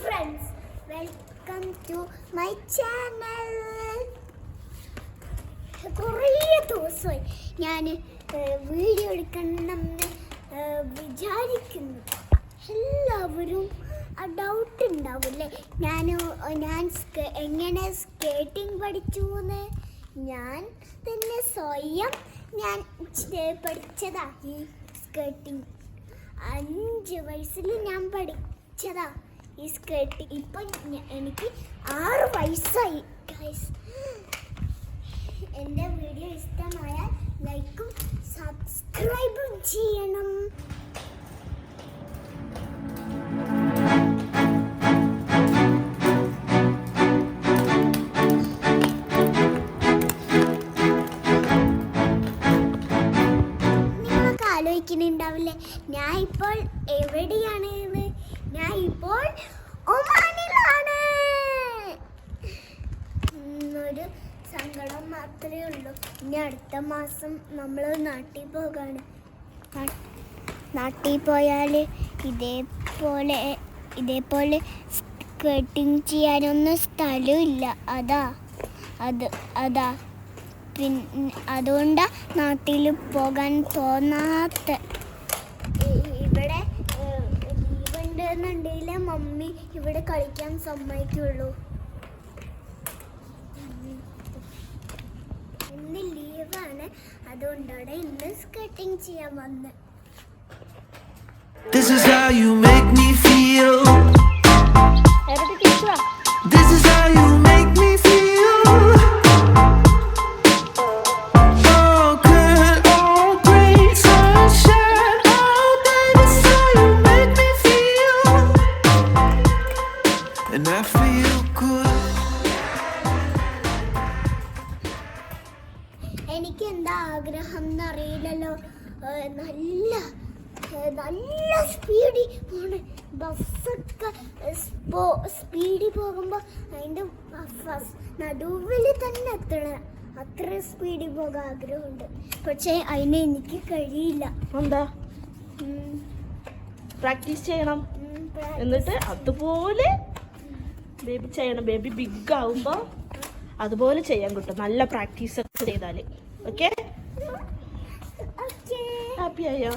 friends, welcome to my channel. കുറേ ദിവസമായി ഞാൻ വീഡിയോ എടുക്കണമെന്ന് വിചാരിക്കുന്നു. എല്ലാവരും ഡൗട്ട് ഉണ്ടാവില്ലേ, ഞാൻ എങ്ങനെ സ്കേറ്റിംഗ് പഠിച്ചു എന്ന്. ഞാൻ തന്നെ സ്വയം പഠിച്ചതാ ഈ സ്കേറ്റിംഗ്. 5 വയസ്സിൽ ഞാൻ പഠിച്ചതാ ഈ സ്കേട്ടിംഗ്. ഇപ്പം എനിക്ക് 6 വയസ്സായി. ഗൈസ്, എൻ്റെ വീഡിയോ ഇഷ്ടമായാൽ ലൈക്കും സബ്സ്ക്രൈബും ചെയ്യണം. നിങ്ങളൊക്കെ ആലോചിക്കുന്നുണ്ടാവില്ലേ, ഞാൻ ഇപ്പോൾ എവിടെയാണ്? ഞാൻ ഇപ്പോൾ ഒമാനിലാണ്. ഒരു സങ്കടം മാത്രമേ ഉള്ളൂ. ഇനി അടുത്ത മാസം നമ്മൾ നാട്ടിൽ പോകാണ്. നാട്ടിൽ പോയാൽ ഇതേപോലെ സ്കേട്ടിങ് ചെയ്യാനൊന്നും സ്ഥലമില്ല. അതാ പിന്നെ അതുകൊണ്ടാണ് നാട്ടിൽ പോകാൻ തോന്നാത്ത. ഇവിടെ ലീവുണ്ടെന്നുണ്ടെങ്കിൽ മമ്മി ഇവിടെ കളിക്കാൻ സമ്മതിക്കുള്ളൂ. ഇന്ന് ലീവാണ്, അതുകൊണ്ടാണ് ഇന്ന് സ്കേട്ടിങ് ചെയ്യാൻ വന്നത്. This is how you make me feel. This is how you make me feel. Oh, good, oh, great sunshine. Oh, that is how you make me feel. And I feel good. എനിക്ക് എന്താ ആഗ്രഹം എന്നറിയില്ലല്ലോ. നല്ല സ്പീഡിൽ പോണ ബസ്സൊക്കെ സ്പീഡിൽ പോകുമ്പോൾ അതിൻ്റെ നടുവിൽ തന്നെ എത്തണം. അത്ര സ്പീഡിൽ പോകാൻ ആഗ്രഹമുണ്ട്. പക്ഷേ അതിന് എനിക്ക് കഴിയില്ല. എന്താ? പ്രാക്ടീസ് ചെയ്യണം. എന്നിട്ട് അതുപോലെ ബേബി ചെയ്യണം. ബേബി ബിഗ് ആവുമ്പോൾ അതുപോലെ ചെയ്യാൻ കിട്ടും, നല്ല പ്രാക്ടീസ് ഒക്കെ ചെയ്താൽ. ഓക്കെ, ഹാപ്പി ആയോ?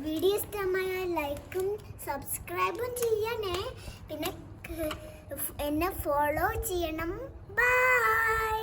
വീഡിയോ ഇഷ്ടമായ ലൈക്കും സബ്സ്ക്രൈബും ചെയ്യണേ. പിന്നെ എന്നെ ഫോളോ ചെയ്യണം. ബൈ.